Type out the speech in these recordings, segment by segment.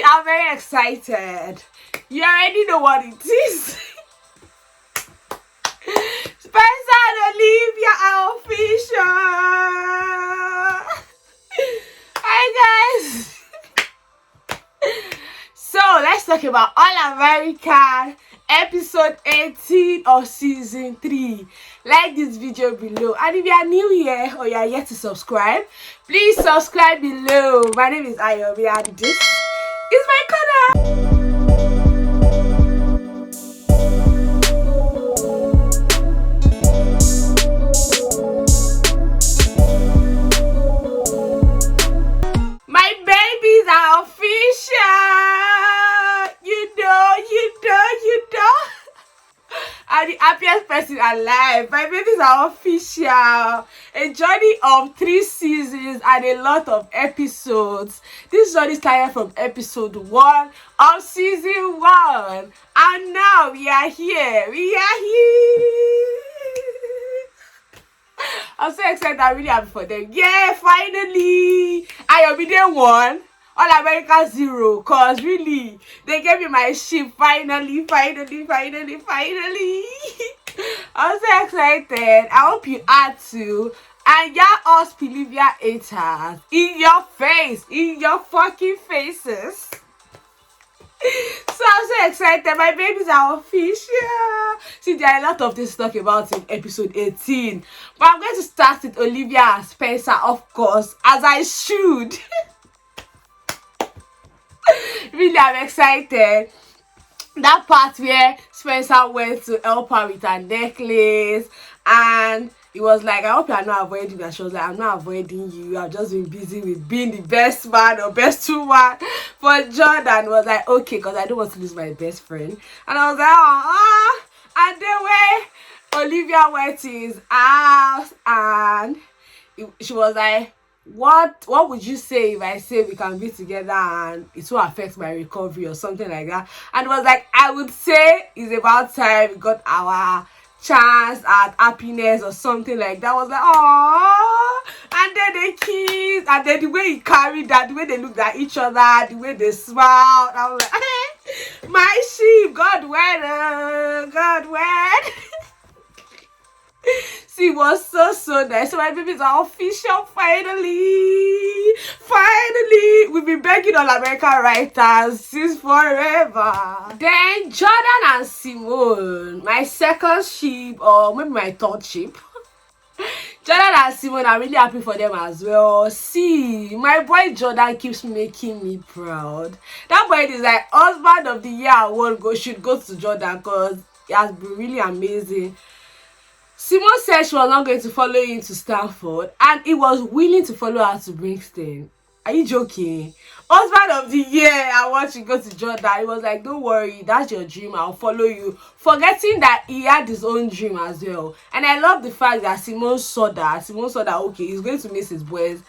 I'm very excited. You already know what it is. Spencer and Olivia are official. Hi guys. So let's talk about All American episode 18 of season 3. Like this video below, and if you are new here or you are yet to subscribe, please subscribe below. My name is Ayobi and this is my corner. My babies are official. You know. I'm the happiest person alive. My babies are official. A journey of 3 seasons and a lot of episodes. This journey started from episode 1 of season 1. And now we are here. I'm so excited. I'm really happy for them. Yeah, finally. I am day 1. All America 0, cause really they gave me my ship finally. I'm so excited. I hope you are too. And y'all all Spelivia haters, in your face, in your fucking faces. So I'm so excited. My babies are official. See, there are a lot of things to talk about in episode 18, but I'm going to start with Olivia and Spencer, of course, as I should. Really, I'm excited. That part where Spencer went to help her with her necklace, and it was like, I hope you are not avoiding me. And she was like, I'm not avoiding you. I've just been busy with being the best man or best woman for Jordan. Was like, okay, because I don't want to lose my best friend. And I was like, oh. And the way Olivia went to his house, and she was like, what would you say if I say we can be together and it will affect my recovery or something like that? And it was like, I would say it's about time we got our chance at happiness or something like that. I was like, oh. And then they kissed, and then the way he carried that, the way they looked at each other, the way they smiled, I was like, hey, my sheep, God wed. See, it was so nice. So my babies are official finally. We've been begging All American writers since forever. Then Jordan and Simone, my second ship, or maybe my third ship. Jordan and Simone, I'm really happy for them as well. See, my boy Jordan keeps making me proud. That boy is like husband of the year award should go to Jordan, because he has been really amazing. Simone said she was not going to follow him to Stanford, and he was willing to follow her to Brixton. Are you joking? Husband of the year, I want to go to Jordan. He was like, don't worry, that's your dream, I'll follow you. Forgetting that he had his own dream as well. And I love the fact that Simone saw that, okay, he's going to miss his boys.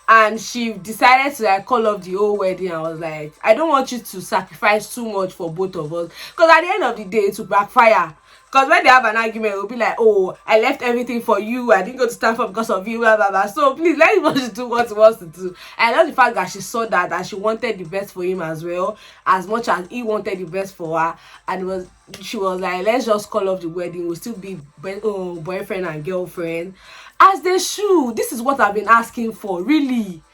And she decided to like call off the whole wedding. I was like, I don't want you to sacrifice too much for both of us, because at the end of the day, it will backfire. Because when they have an argument, it will be like, oh, I left everything for you. I didn't go to Stanford because of you, blah, blah, blah. So please, let him just do what he wants to do. I love the fact that she saw that, and she wanted the best for him as well, as much as he wanted the best for her. And she was like, let's just call off the wedding. We'll still be boyfriend and girlfriend. As they should. This is what I've been asking for, really.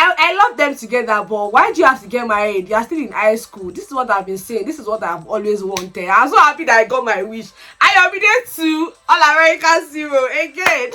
I love them together, but why do you have to get married? You're still in high school. This is what I've been saying. This is what I've always wanted. I'm so happy that I got my wish. I am there too. All American 0 again.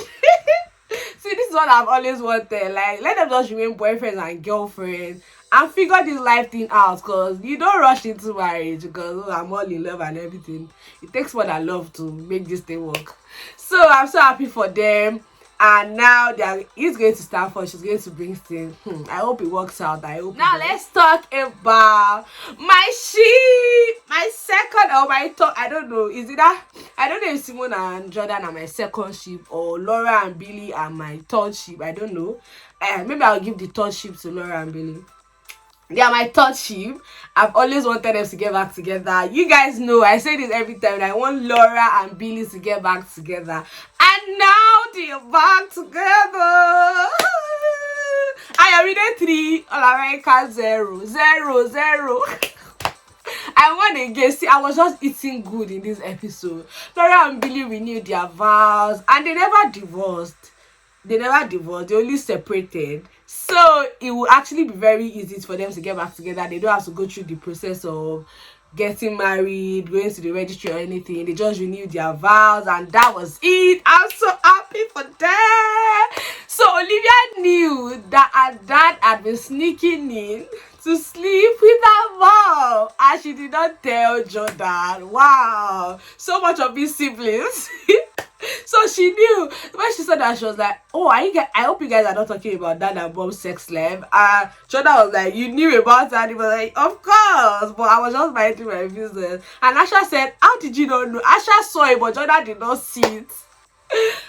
See, this is what I've always wanted. Like, let them just remain boyfriends and girlfriends and figure this life thing out, because you don't rush into marriage because I'm all in love and everything. It takes more than love to make this thing work. So I'm so happy for them. And now he's going to Stanford, she's going to Brixton. I hope it works out. I hope. Now let's talk about my sheep, my second or my third. I don't know. Is it that? I don't know if Simone and Jordan are my second sheep, or Laura and Billy are my third sheep. I don't know. Maybe I'll give the third sheep to Laura and Billy. They are my third sheep. I've always wanted them to get back together. You guys know I say this every time. I want Laura and Billy to get back together. And now they're back together. I Ayomide 3, All America 0, 0, 0. I won again. See, I was just eating good in this episode. Flora and Billy renewed their vows and they never divorced. They only separated. So it will actually be very easy for them to get back together. They don't have to go through the process of getting married, going to the registry or anything. They just renewed their vows and that was it. I'm so happy for them. So Olivia knew that her dad had been sneaking in to sleep with her mom and she did not tell Jordan. Wow, so much of his siblings. So she knew when she said that. She was like, oh, I hope you guys are not talking about dad and mom's sex life. Jordan was like, you knew about that? He was like, of course, but I was just minding my business. And Asha said, how did you not know? Asha saw it, but Jordan did not see it.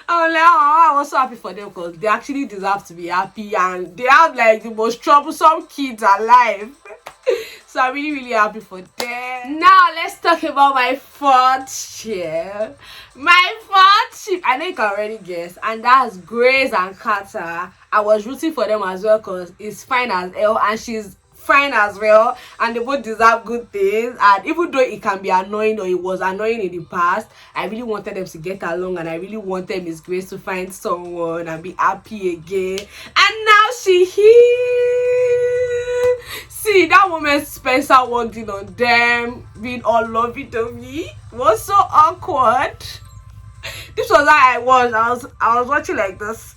I was like, oh, I was so happy for them because they actually deserve to be happy and they have like the most troublesome kids alive. So I'm really happy for them. Now let's talk about my fourth ship. My fourth ship, I know you can already guess, and that's Grace and Carter. I was rooting for them as well because it's fine as hell and she's fine as well and they both deserve good things. And even though it can be annoying or it was annoying in the past, I really wanted them to get along and I really wanted Miss Grace to find someone and be happy again. And now she here. See, that moment Spencer walked in on them being all lovey-dovey was so awkward. This was how I was watching like this.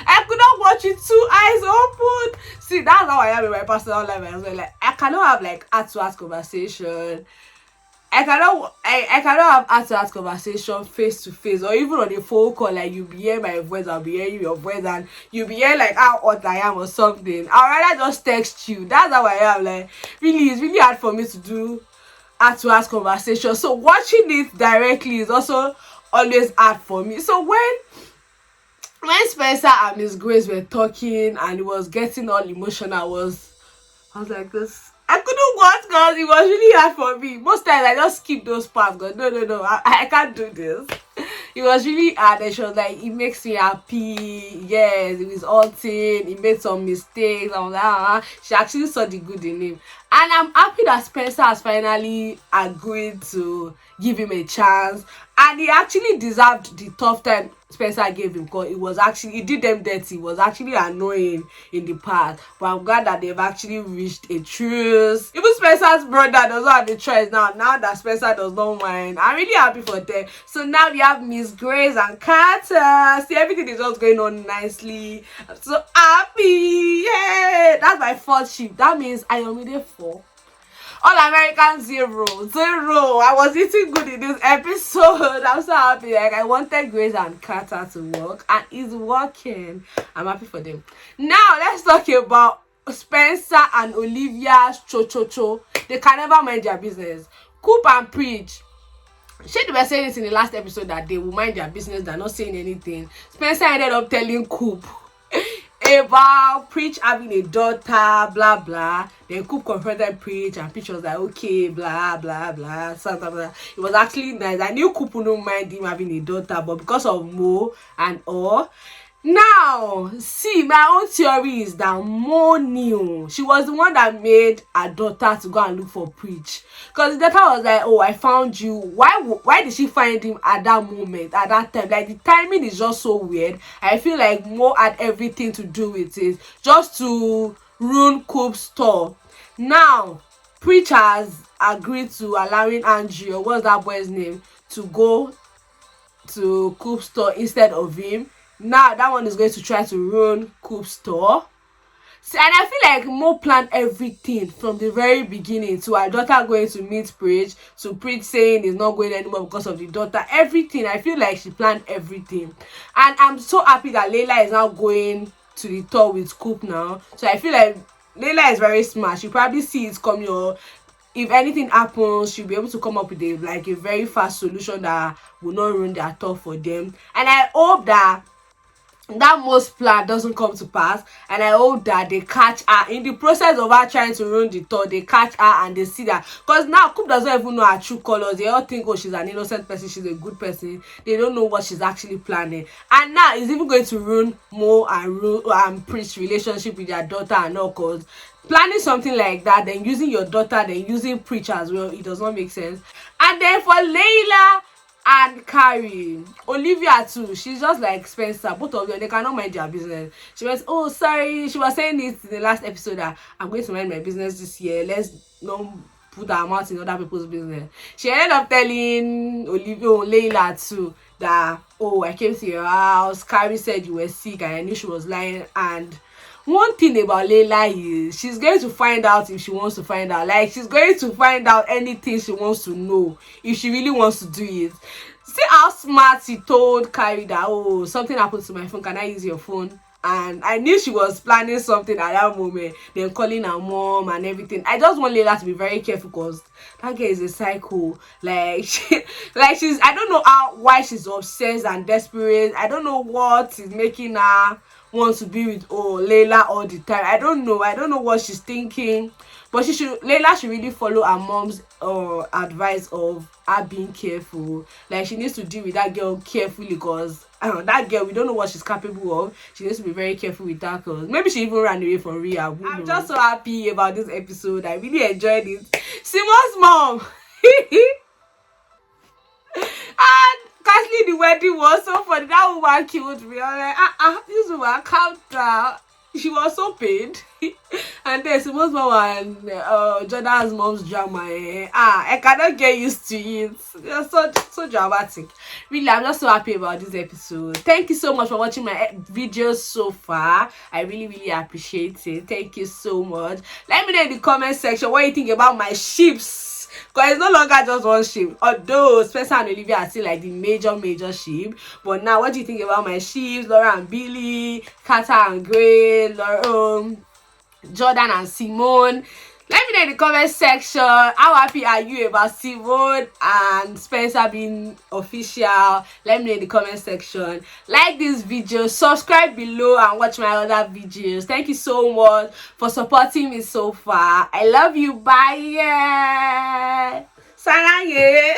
I could not watch it 2 eyes open. See, that's how I am in my personal life as well. Like, I cannot have like heart-to-heart conversation. I cannot have heart-to-heart conversation face to face or even on a phone call. Like you be hearing my voice, I'll be hearing your voice, and you be hearing like how hot I am or something. I'd rather just text you. That's how I am. Like really, it's really hard for me to do heart-to-heart conversation. So watching it directly is also always hard for me. So when Spencer and Miss Grace were talking and it was getting all emotional, I was like this. I couldn't watch because it was really hard for me. Most times I just skip those parts because no, I can't do this. It was really hard and she was like, it makes me happy. Yes, it was all thing. He made some mistakes. I was like, she actually saw the good in him. And I'm happy that Spencer has finally agreed to give him a chance. And he actually deserved the tough time Spencer gave him because it did them dirty. It was actually annoying in the past. But I'm glad that they've actually reached a truce. Even Spencer's brother does not have a choice now. Now that Spencer does not mind. I'm really happy for them. So now we have Miss Grace and Carter. See, everything is just going on nicely. I'm so happy. Yeah. That's my fourth ship. That means I am with a 4. All American 0. I was eating good in this episode. I'm so happy. Like I wanted Grace and Carter to work and it's working. I'm happy for them. Now let's talk about Spencer and Olivia's cho. They can never mind their business. Coop and Preach. They were saying this in the last episode that they will mind their business. They're not saying anything. Spencer ended up telling Coop about Preach having a daughter, blah blah. Then Coop confronted Preach and Preach was like, okay, blah blah blah, blah. It was actually nice. I knew Coop wouldn't mind him having a daughter, but because of Mo and all. Now, see, my own theory is that Mo knew. She was the one that made her daughter to go and look for Preach. Because the daughter was like, oh, I found you. Why did she find him at that moment, at that time? Like, the timing is just so weird. I feel like Mo had everything to do with it. Just to ruin Coop's store. Now, Preach has agreed to allowing Andrew, what's that boy's name, to go to Coop's store instead of him. Now that one is going to try to ruin Coop's store. See, and I feel like Mo planned everything from the very beginning, to our daughter going to meet Preach, to Preach saying he's not going anymore because of the daughter. Everything. I feel like she planned everything. And I'm so happy that Layla is now going to the tour with Coop now. So I feel like Layla is very smart. She probably sees it coming, or if anything happens, she'll be able to come up with a very fast solution that will not ruin their tour for them. And I hope that that most plan doesn't come to pass, and I hope that they catch her in the process of her trying to ruin the tour. They catch her and they see that, because now Coop doesn't even know her true colors. They all think, oh, she's an innocent person, she's a good person. They don't know what she's actually planning, and now it's even going to ruin Mo and Prince's relationship with their daughter and all, cause planning something like that, then using your daughter, then using Preach as well, it does not make sense. And then for Layla and Carrie, Olivia too, she's just like Spencer. Both of them, they cannot mind their business. She went, oh sorry, she was saying it in the last episode that I'm going to mind my business this year, let's not put our mouth in other people's business. She ended up telling Olivia, Layla too, that, oh, I came to your house, Carrie said you were sick and I knew she was lying. And one thing about Layla is she's going to find out if she wants to find out. Like, she's going to find out anything she wants to know if she really wants to do it. See how smart she told Carrie that, oh, something happened to my phone, can I use your phone? And I knew she was planning something at that moment, then calling her mom and everything. I just want Layla to be very careful, because that girl is a psycho. Like, she's, I don't know why she's obsessed and desperate. I don't know what is making her want to be with Layla all the time. I don't know what she's thinking, but Layla should really follow her mom's advice of her being careful. Like, she needs to deal with that girl carefully, because that girl, we don't know what she's capable of. She needs to be very careful with that, because maybe she even ran away from Rhea. I'm just so happy about this episode. I really enjoyed it. Simon's mom and Kathleen, the wedding was so funny. That woman killed me. I'm like, this woman, calm down. She was so pained. And then Simon's mom and Jordan's mom's drama. I cannot get used to it. They're so dramatic. Really, I'm just so happy about this episode. Thank you so much for watching my videos so far. I really appreciate it. Thank you so much. Let me know in the comment section what you think about my ships, because it's no longer just one ship. Although Spencer and Olivia are still like the major ship, but now what do you think about my ships? Laura and Billy, Carter and Gray, Jordan and Simone. Let me know in the comment section, how happy are you about Simone and Spencer being official? Let me know in the comment section. Like this video, subscribe below and watch my other videos. Thank you so much for supporting me so far. I love you. Bye. Sarang.